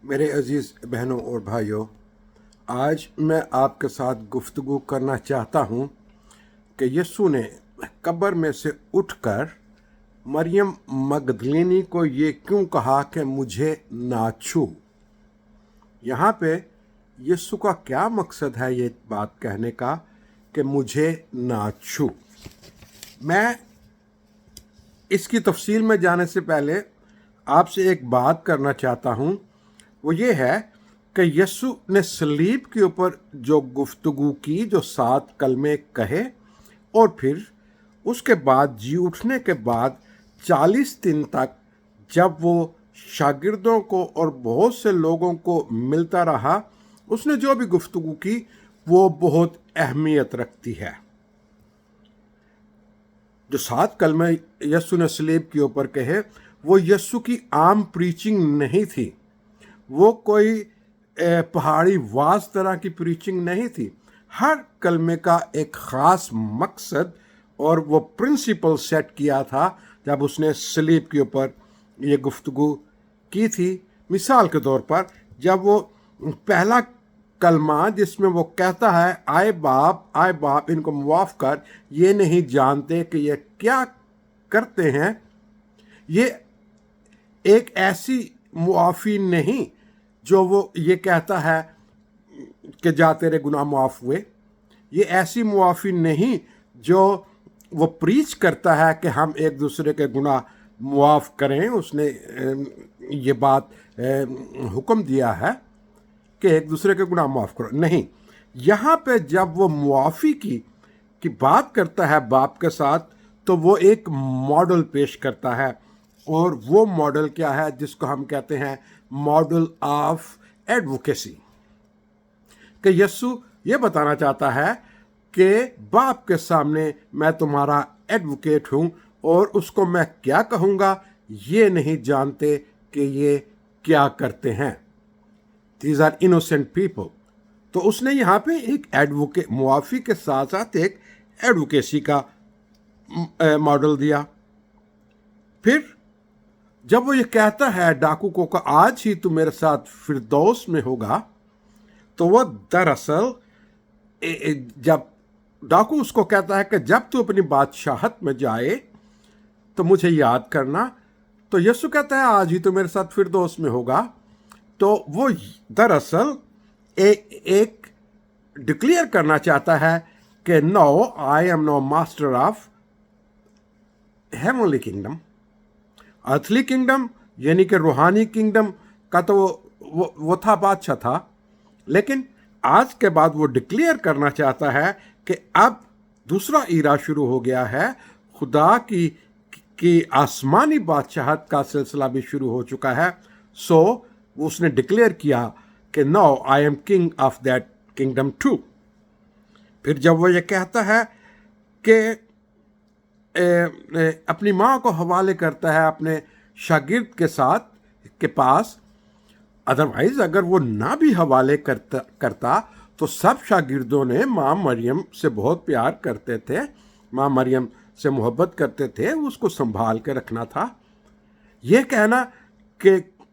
میرے عزیز بہنوں اور بھائیوں، آج میں آپ کے ساتھ گفتگو کرنا چاہتا ہوں کہ یسوع نے قبر میں سے اٹھ کر مریم مگدلینی کو یہ کیوں کہا کہ مجھے نہ چھو۔ یہاں پہ یسوع کا کیا مقصد ہے یہ بات کہنے کا کہ مجھے نہ چھو؟ میں اس کی تفصیل میں جانے سے پہلے آپ سے ایک بات کرنا چاہتا ہوں، وہ یہ ہے کہ یسوع نے صلیب کے اوپر جو گفتگو کی، جو 7 کلمے کہے، اور پھر اس کے بعد جی اٹھنے کے بعد 40 دن تک جب وہ شاگردوں کو اور بہت سے لوگوں کو ملتا رہا، اس نے جو بھی گفتگو کی وہ بہت اہمیت رکھتی ہے۔ جو 7 کلمے یسوع نے صلیب کے اوپر کہے وہ یسوع کی عام پریچنگ نہیں تھی، وہ کوئی پہاڑی واز طرح کی پریچنگ نہیں تھی۔ ہر کلمے کا ایک خاص مقصد اور وہ پرنسپل سیٹ کیا تھا جب اس نے صلیب کے اوپر یہ گفتگو کی تھی۔ مثال کے طور پر جب وہ پہلا کلمہ جس میں وہ کہتا ہے آئے باپ ان کو معاف کر، یہ نہیں جانتے کہ یہ کیا کرتے ہیں، یہ ایک ایسی معافی نہیں جو وہ یہ کہتا ہے کہ جا تیرے گناہ معاف ہوئے، یہ ایسی معافی نہیں جو وہ پریچ کرتا ہے کہ ہم ایک دوسرے کے گناہ معاف کریں۔ اس نے یہ بات حکم دیا ہے کہ ایک دوسرے کے گناہ معاف کرو، نہیں۔ یہاں پہ جب وہ معافی کی بات کرتا ہے باپ کے ساتھ تو وہ ایک ماڈل پیش کرتا ہے، اور وہ ماڈل کیا ہے جس کو ہم کہتے ہیں ماڈل آف ایڈوکیسی، کہ یسوع یہ بتانا چاہتا ہے کہ باپ کے سامنے میں تمہارا ایڈوکیٹ ہوں، اور اس کو میں کیا کہوں گا، یہ نہیں جانتے کہ یہ کیا کرتے ہیں۔ These are innocent people۔ تو اس نے یہاں پہ ایک معافی کے ساتھ ساتھ ایک ایڈوکیسی کا ماڈل دیا۔ پھر جب وہ یہ کہتا ہے ڈاکو کو کہ آج ہی تو میرے ساتھ فردوس میں ہوگا، تو وہ دراصل جب ڈاکو اس کو کہتا ہے کہ جب تو اپنی بادشاہت میں جائے تو مجھے یاد کرنا، تو یسوع کہتا ہے آج ہی تو میرے ساتھ فردوس میں ہوگا، تو وہ دراصل ایک ڈکلیئر کرنا چاہتا ہے کہ no I am no master of heavenly kingdom. Earthly kingdom یعنی کہ روحانی کنگڈم کا تو وہ تھا، بادشاہ تھا، لیکن آج کے بعد وہ ڈکلیئر کرنا چاہتا ہے کہ اب دوسرا ایرا شروع ہو گیا ہے، خدا کی آسمانی بادشاہت کا سلسلہ بھی شروع ہو چکا ہے۔ سو اس نے ڈکلیئر کیا کہ no I am king of that kingdom too. پھر جب وہ یہ کہتا ہے کہ اپنی ماں کو حوالے کرتا ہے اپنے شاگرد کے پاس، ادروائز اگر وہ نہ بھی حوالے کرتا تو سب شاگردوں نے ماں مریم سے بہت پیار کرتے تھے، ماں مریم سے محبت کرتے تھے، اس کو سنبھال کے رکھنا تھا۔ یہ کہنا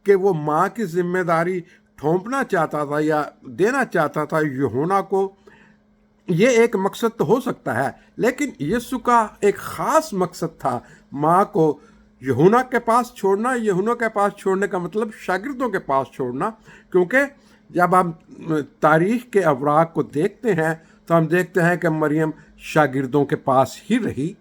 کہ وہ ماں کی ذمہ داری ٹھونپنا چاہتا تھا یا دینا چاہتا تھا یوحنا کو، یہ ایک مقصد تو ہو سکتا ہے، لیکن یسوع کا ایک خاص مقصد تھا ماں کو یوحنا کے پاس چھوڑنا۔ یوحنا کے پاس چھوڑنے کا مطلب شاگردوں کے پاس چھوڑنا، کیونکہ جب ہم تاریخ کے اوراق کو دیکھتے ہیں تو ہم دیکھتے ہیں کہ مریم شاگردوں کے پاس ہی رہی۔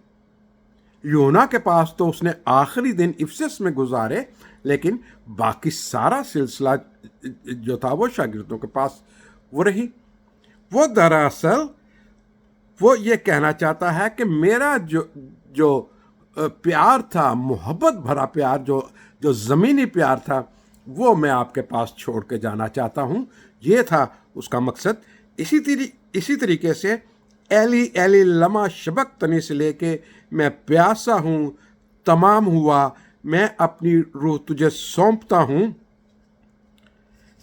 یوحنا کے پاس تو اس نے آخری دن افسس میں گزارے، لیکن باقی سارا سلسلہ جو تھا وہ شاگردوں کے پاس وہ رہی۔ وہ دراصل وہ یہ کہنا چاہتا ہے کہ میرا جو پیار تھا، محبت بھرا پیار، جو زمینی پیار تھا، وہ میں آپ کے پاس چھوڑ کے جانا چاہتا ہوں۔ یہ تھا اس کا مقصد۔ اسی طریقے سے ایلی ایلی لما شبقتنی سے لے کے میں پیاسا ہوں تمام ہوا، میں اپنی روح تجھے سونپتا ہوں،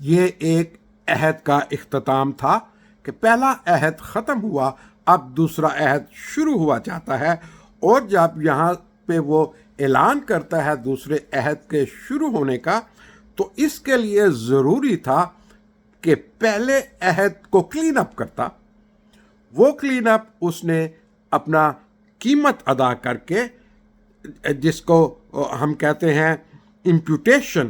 یہ ایک عہد کا اختتام تھا کہ پہلا عہد ختم ہوا، اب دوسرا عہد شروع ہوا چاہتا ہے۔ اور جب یہاں پہ وہ اعلان کرتا ہے دوسرے عہد کے شروع ہونے کا، تو اس کے لیے ضروری تھا کہ پہلے عہد کو کلین اپ کرتا. وہ کلین اپ اس نے اپنا قیمت ادا کر کے، جس کو ہم کہتے ہیں امپیوٹیشن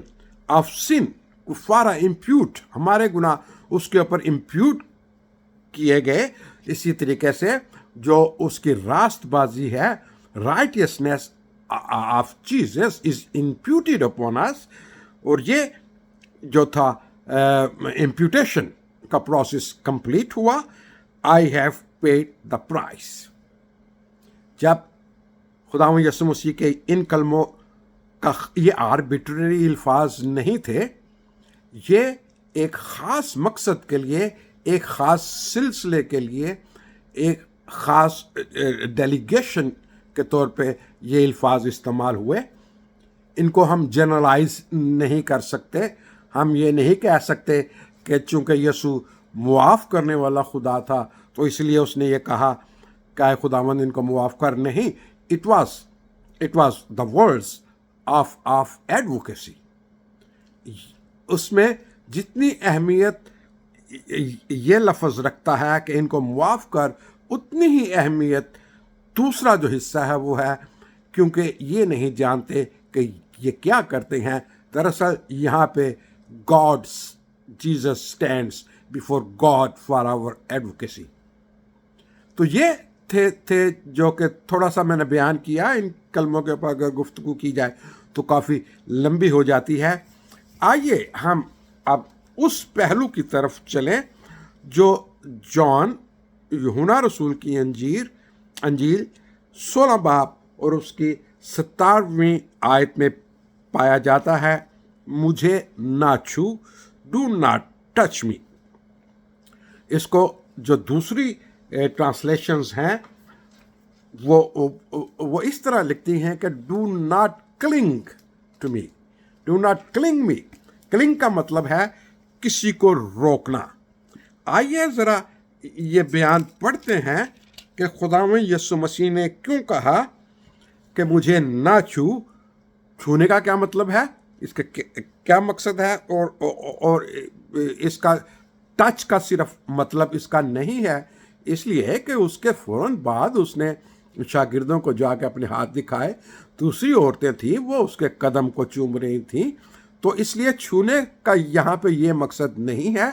آف سن، کفارہ امپیوٹ، ہمارے گناہ اس کے اوپر امپیوٹ کیے گئے. اسی طریقے سے جو اس کی راست بازی ہے، righteousness of Jesus is imputed upon us. اور یہ جو تھا امپیوٹیشن کا پروسیس کمپلیٹ ہوا. I have paid the price. جب خداوند یسوع مسیح کے ان کلموں کا یہ آربیٹری الفاظ نہیں تھے، یہ ایک خاص مقصد کے لیے، ایک خاص سلسلے کے لیے، ایک خاص ڈیلیگیشن کے طور پہ یہ الفاظ استعمال ہوئے. ان کو ہم جنرلائز نہیں کر سکتے. ہم یہ نہیں کہہ سکتے کہ چونکہ یسوع معاف کرنے والا خدا تھا تو اس لیے اس نے یہ کہا کہ اے خداوند ان کو معاف کر. نہیں، it was the words of advocacy. اس میں جتنی اہمیت یہ لفظ رکھتا ہے کہ ان کو معاف کر، اتنی ہی اہمیت دوسرا جو حصہ ہے وہ ہے کیونکہ یہ نہیں جانتے کہ یہ کیا کرتے ہیں. دراصل یہاں پہ Jesus stands before God for our advocacy. تو یہ تھے جو کہ تھوڑا سا میں نے بیان کیا. ان کلموں کے اوپر اگر گفتگو کی جائے تو کافی لمبی ہو جاتی ہے. آئیے ہم اب اس پہلو کی طرف چلیں جو یوحنا رسول کی انجیل 16 باب اور اس کی 17ویں آیت میں پایا جاتا ہے. مجھے نہ چھو، ڈو ناٹ ٹچ می. اس کو جو دوسری ٹرانسلیشنز ہیں وہ اس طرح لکھتی ہیں کہ do not cling to me, do not cling me. Cling کا مطلب ہے کسی کو روکنا. آئیے ذرا یہ بیان پڑھتے ہیں کہ خداوند یسوع مسیح نے کیوں کہا کہ مجھے نہ چھونے کا کیا مطلب ہے، اس کا کیا مقصد ہے، اور اس کا ٹچ کا صرف مطلب اس کا نہیں ہے. اس لیے کہ اس کے فوراً بعد اس نے شاگردوں کو جا کے اپنے ہاتھ دکھائے. دوسری عورتیں تھیں، وہ اس کے قدم کو چوم رہی تھیں. تو اس لیے چھونے کا یہاں پہ یہ مقصد نہیں ہے.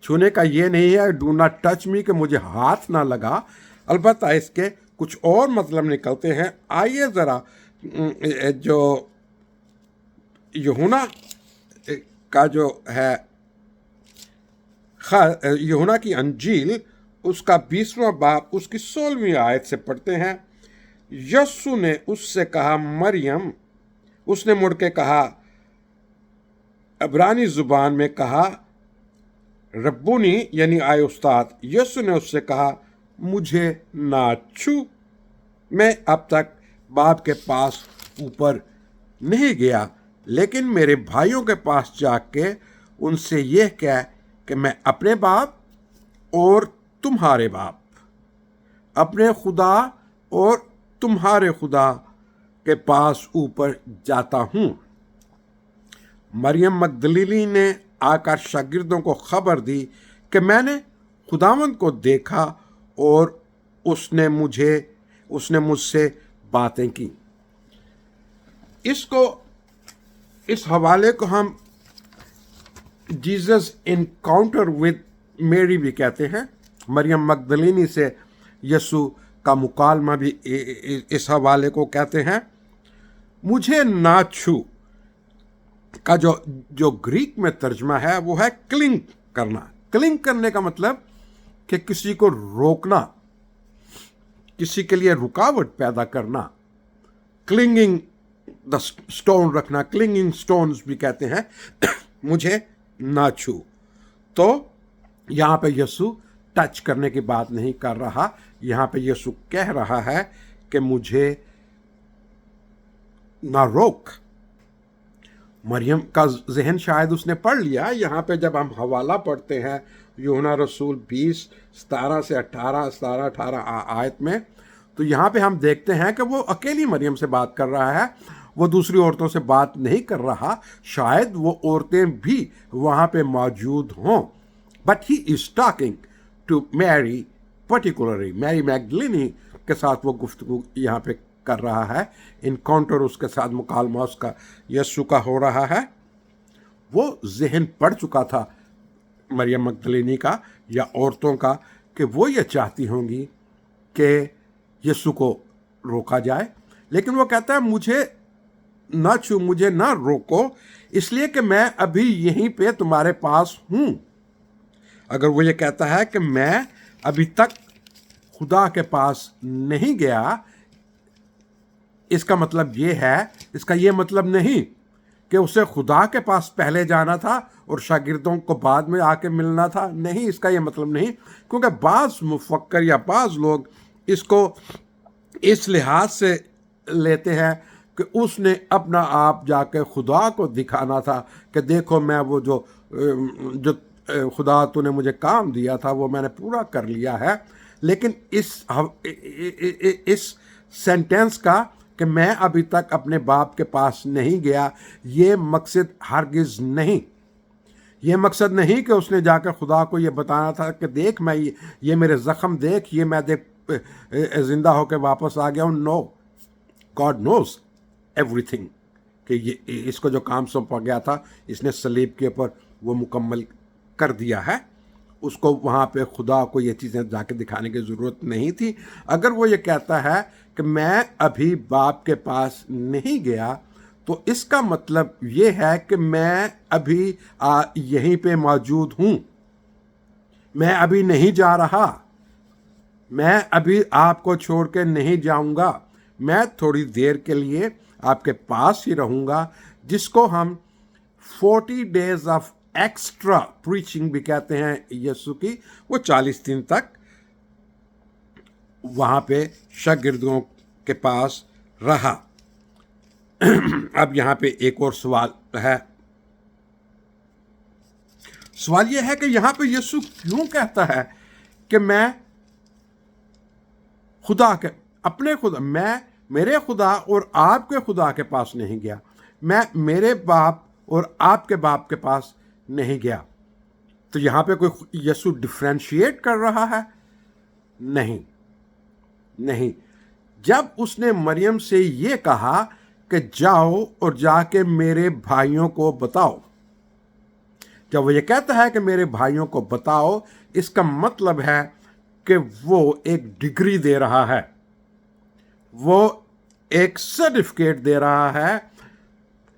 چھونے کا یہ نہیں ہے ڈو ناٹ ٹچ می کہ مجھے ہاتھ نہ لگا. البتہ اس کے کچھ اور مطلب نکلتے ہیں. آئیے ذرا جو یوحنا کا جو ہے یوحنا کی انجیل، اس کا 20واں باب اس کی 16ویں آیت سے پڑھتے ہیں. یسوع نے اس سے کہا مریم. اس نے مڑ کے کہا، عبرانی زبان میں کہا ربونی، یعنی آئے استاد. یسوع نے اس سے کہا مجھے نہ چھو، میں اب تک باپ کے پاس اوپر نہیں گیا، لیکن میرے بھائیوں کے پاس جا کے ان سے یہ کہہ کہ میں اپنے باپ اور تمہارے باپ، اپنے خدا اور تمہارے خدا کے پاس اوپر جاتا ہوں. مریم مگدلینی نے آ کر شاگردوں کو خبر دی کہ میں نے خداوند کو دیکھا اور اس نے مجھ سے باتیں کی. اس حوالے کو ہم جیزس انکاؤنٹر ود میری بھی کہتے ہیں. مریم مگدلینی سے یسوع کا مکالمہ بھی اس حوالے کو کہتے ہیں. مجھے نہ چھو کا جو گریک میں ترجمہ ہے وہ ہے کلنگ کرنا. کلنگ کرنے کا مطلب کہ کسی کو روکنا، کسی کے لیے رکاوٹ پیدا کرنا. کلنگنگ دا اسٹون رکھنا، کلنگنگ اسٹونز بھی کہتے ہیں. مجھے نہ چھو. تو یہاں پہ یسوع ٹچ کرنے کی بات نہیں کر رہا. یہاں پہ یسوع کہہ رہا ہے کہ مجھے نہ روک. مریم کا ذہن شاید اس نے پڑھ لیا. یہاں پہ جب ہم حوالہ پڑھتے ہیں یوحنا رسول 20:17 سے 18 آیت میں، تو یہاں پہ ہم دیکھتے ہیں کہ وہ اکیلی مریم سے بات کر رہا ہے وہ دوسری عورتوں سے بات نہیں کر رہا، شاید وہ عورتیں بھی وہاں پہ موجود ہوں، but he is talking to Mary particularly, Mary Magdalene کے ساتھ وہ گفتگو یہاں پہ کر رہا ہے، انکاؤنٹر اس کے ساتھ، مکالمہ اس کا یسوع کا ہو رہا ہے۔ وہ ذہن پڑ چکا تھا مریم مگدلینی کا یا عورتوں کا کہ وہ یہ چاہتی ہوں گی کہ یسوع کو روکا جائے، لیکن وہ کہتا ہے مجھے مجھے نہ روکو، اس لیے کہ میں ابھی یہیں پہ تمہارے پاس ہوں۔ اگر وہ یہ کہتا ہے کہ میں ابھی تک خدا کے پاس نہیں گیا، اس کا مطلب یہ ہے، اس کا یہ مطلب نہیں کہ اسے خدا کے پاس پہلے جانا تھا اور شاگردوں کو بعد میں آ کے ملنا تھا، نہیں، اس کا یہ مطلب نہیں، کیونکہ بعض مفکر یا بعض لوگ اس کو اس لحاظ سے لیتے ہیں کہ اس نے اپنا آپ جا کے خدا کو دکھانا تھا کہ دیکھو میں وہ جو خدا تو نے مجھے کام دیا تھا وہ میں نے پورا کر لیا ہے۔ لیکن اس سینٹینس کا کہ میں ابھی تک اپنے باپ کے پاس نہیں گیا، یہ مقصد ہرگز نہیں، یہ مقصد نہیں کہ اس نے جا کر خدا کو یہ بتانا تھا کہ دیکھ میں یہ میرے زخم دیکھ، یہ میں زندہ ہو کے واپس آ گیا ہوں۔ نو، گاڈ نوز ایوری تھنگ کہ یہ اس کو جو کام سونپا گیا تھا اس نے صلیب کے اوپر وہ مکمل کر دیا ہے، اس کو وہاں پہ خدا کو یہ چیزیں جا کے دکھانے کی ضرورت نہیں تھی۔ اگر وہ یہ کہتا ہے کہ میں ابھی باپ کے پاس نہیں گیا، تو اس کا مطلب یہ ہے کہ میں ابھی یہیں پہ موجود ہوں، میں ابھی نہیں جا رہا، میں ابھی آپ کو چھوڑ کے نہیں جاؤں گا، میں تھوڑی دیر کے لیے آپ کے پاس ہی رہوں گا، جس کو ہم 40 days آف ایکسٹرا پریچنگ بھی کہتے ہیں یسوع کی۔ وہ 40 دن تک وہاں پہ شاگردوں کے پاس رہا۔ اب یہاں پہ ایک اور سوال ہے، سوال یہ ہے کہ یہاں پہ یسوع کیوں کہتا ہے کہ میں میرے خدا اور آپ کے خدا کے پاس نہیں گیا، میں میرے باپ اور آپ کے باپ کے پاس نہیں گیا؟ تو یہاں پہ کوئی یسوع ڈفرینشیٹ کر رہا ہے؟ نہیں۔ جب اس نے مریم سے یہ کہا کہ جاؤ اور جا کے میرے بھائیوں کو بتاؤ، جب وہ یہ کہتا ہے کہ میرے بھائیوں کو بتاؤ، اس کا مطلب ہے کہ وہ ایک ڈگری دے رہا ہے، وہ ایک سرٹیفکیٹ دے رہا ہے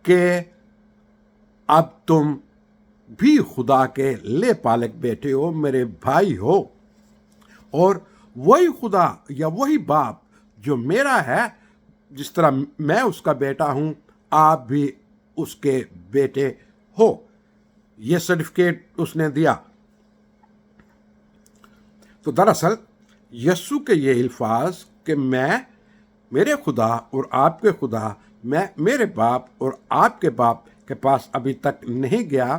کہ اب تم بھی خدا کے لے پالک بیٹے ہو، میرے بھائی ہو، اور وہی خدا یا وہی باپ جو میرا ہے، جس طرح میں اس کا بیٹا ہوں، آپ بھی اس کے بیٹے ہو۔ یہ سرٹیفکیٹ اس نے دیا۔ تو دراصل یسوع کے یہ الفاظ کہ میرے خدا اور آپ کے خدا، میں میرے باپ اور آپ کے باپ کے پاس ابھی تک نہیں گیا،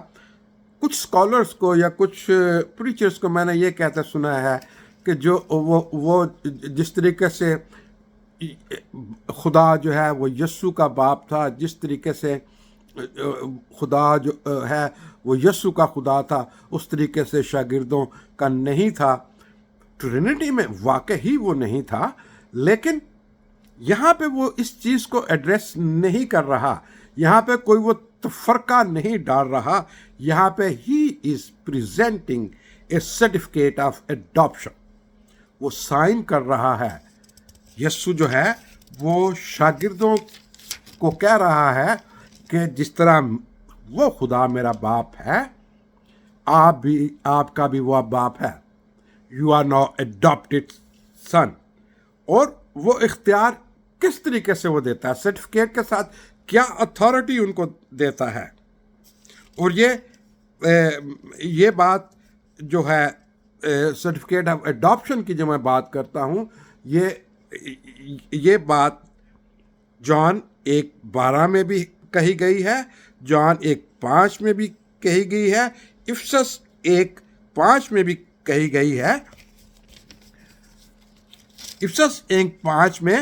کچھ اسکالرس کو یا کچھ پریچرس کو میں نے یہ کہتے سنا ہے کہ جو وہ جس طریقے سے خدا جو ہے وہ یسوع کا باپ تھا، جس طریقے سے خدا جو ہے وہ یسوع کا خدا تھا، اس طریقے سے شاگردوں کا نہیں تھا۔ ٹرینٹی میں واقعی وہ نہیں تھا، لیکن یہاں پہ وہ اس چیز کو ایڈریس نہیں کر رہا، یہاں پہ کوئی وہ تفرقہ نہیں ڈال رہا، یہاں پہ ہی is presenting a certificate of adoption, وہ سائن کر رہا ہے۔ یسوع جو ہے وہ شاگردوں کو کہہ رہا ہے کہ جس طرح وہ خدا میرا باپ ہے، آپ کا بھی وہ باپ ہے، یو آر ناؤ اڈاپٹڈ سن۔ اور وہ اختیار کس طریقے سے وہ دیتا ہے، سرٹیفکیٹ کے ساتھ کیا اتھارٹی ان کو دیتا ہے۔ اور یہ بات جو ہے سرٹیفکیٹ آف ایڈاپشن کی جو میں بات کرتا ہوں، یہ بات جان 1:12 میں بھی کہی گئی ہے، جان 1:5 میں بھی کہی گئی ہے، افسس 1:5 میں بھی کہی گئی ہے۔ افسس 1:5 میں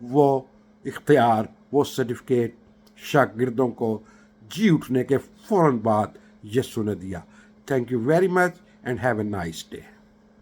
وہ اختیار، وہ سرٹیفکیٹ شاگردوں کو جی اٹھنے کے فوراً بعد یسوع نے دیا۔ Thank you very much and have a nice day.